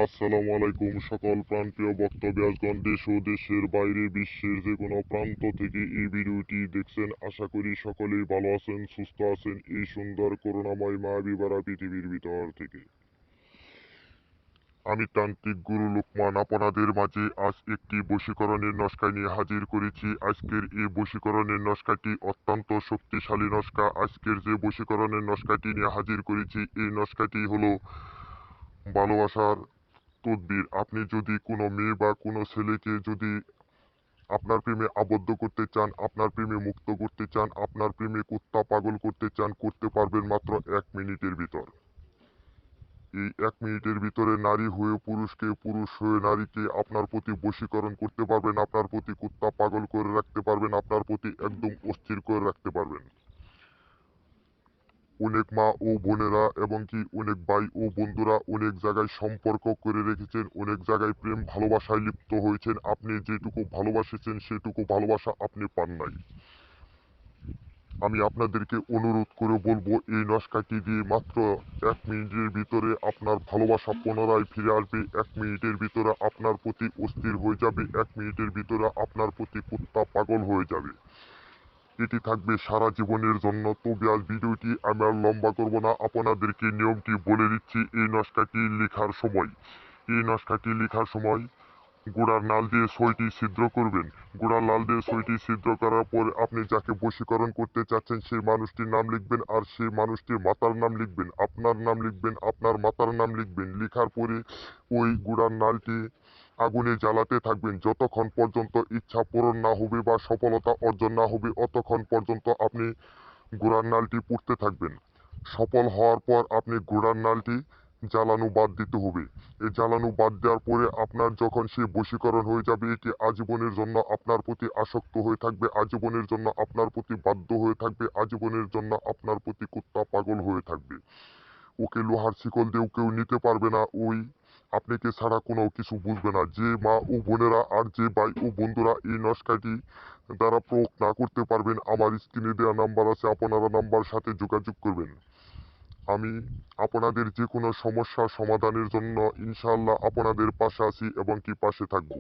আসসালামু আলাইকুম সকল প্রাণপ্রিয় বক্তব্যগণ, দেশ ও দেশের বাইরে বিশ্বের যে কোনো প্রান্ত থেকে এই ভিডিওটি দেখছেন। আশা করি সকলেই ভালো আছেন, সুস্থ আছেন এই সুন্দর করুণাময় মায়াবিবারা পৃথিবীর ভিতর থেকে। আমি তান্ত্রিক গুরু লোকমান আপনাদের মাঝে আজ একটি বশীকরণের নস্কা নিয়ে হাজির করেছি। আজকের এই বশীকরণের নস্কাটি অত্যন্ত শক্তিশালী নস্কা। আজকের যে বশীকরণের নস্কাটি নিয়ে হাজির করেছি, এই নস্কাটি হলো ভালোবাসার তদবির। আপনি যদি কোনো মেয়ে বা কোনো ছেলেকে যদি আপনার প্রেমে আবদ্ধ করতে চান, আপনার প্রেমে মুক্ত করতে চান, আপনার প্রেমে কুত্তা পাগল করতে চান, করতে পারবেন মাত্র 1 মিনিটের ভিতর। এই 1 মিনিটের ভিতরে নারী হয়ে পুরুষকে, পুরুষ হয়ে নারীকে আপনার প্রতি বশীকরণ করতে পারবেন, আপনার প্রতি কুত্তা পাগল করে রাখতে পারবেন, আপনার প্রতি একদম অস্থির করে রাখতে পারবেন। অনেক মা ও বোনেরা এবং কি অনেক ভাই ও বন্ধুরা অনেক জায়গায় সম্পর্ক করে রেখেছেন, অনেক জায়গায় প্রেম ভালোবাসায় লিপ্ত হয়েছেন। আপনি যেটুকু ভালোবাসেছেন সেটুকু ভালোবাসা আপনি পান নাই। আমি আপনাদেরকে অনুরোধ করে বলবো, এই নস্কাটি দিয়ে মাত্র 1 মিনিটের ভিতরে আপনার ভালোবাসা পুনরায় ফিরে আসবে। 1 মিনিটের ভিতরে আপনার প্রতি অস্থির হয়ে যাবে। 1 মিনিটের ভিতরে আপনার প্রতি কুত্তা পাগল হয়ে যাবে। এটি থাকবে সারা জীবনের জন্য। তবে আজ ভিডিওটি আমি আর লম্বা করব না, আপনাদেরকে নিয়মটি বলে দিচ্ছি। এই নস্কাটি লেখার সময় গোড়ার নাল দিয়ে 6টি ছিদ্র করবেন। গোড়ার নাল দিয়ে 6টি ছিদ্র করার পর আপনি যাকে বশীকরণ করতে চাচ্ছেন সেই মানুষটির নাম লিখবেন, আর সেই মানুষটির মাতার নাম লিখবেন, আপনার নাম লিখবেন, আপনার মাতার নাম লিখবেন। লিখার পরে ওই গোড়ার নালটি আগুনে জ্বালাতে থাকবেন যতক্ষণ পর্যন্ত ইচ্ছা পূরণ না হবে বা সফলতা অর্জন না হবে, অতক্ষণ পর্যন্ত আপনি গোড়ার নালটি পুড়তে থাকবেন। সফল হওয়ার পর আপনি গোড়ার নালটি জ্বালানো বাদ দিতে হবে। এই জ্বালানো বাদ দেওয়ার পরে আপনার যখন সে বশীকরণ হয়ে যাবে, এটি আজীবনের জন্য আপনার প্রতি আসক্ত হয়ে থাকবে, আজীবনের জন্য আপনার প্রতি বাধ্য হয়ে থাকবে, আজীবনের জন্য আপনার প্রতি কুত্তা পাগল হয়ে থাকবে। ওকে লোহার শিকল দিয়েও কেউ নিতে পারবে না, ওই আপনাকে ছাড়া কোনো কিছু বুঝবে না। যে মা ও বোনেরা আর যে ভাই ও বন্ধুরা এই নস্কাটি দ্বারা প্রয়োগ না করতে পারবেন, আমার স্ক্রিনে দেওয়া নাম্বার আছে, আপনারা নাম্বার সাথে যোগাযোগ করবেন। আমি আপনাদের যে কোনো সমস্যা সমাধানের জন্য ইনশাআল্লাহ আপনাদের পাশে আছি এবং কি পাশে থাকবো।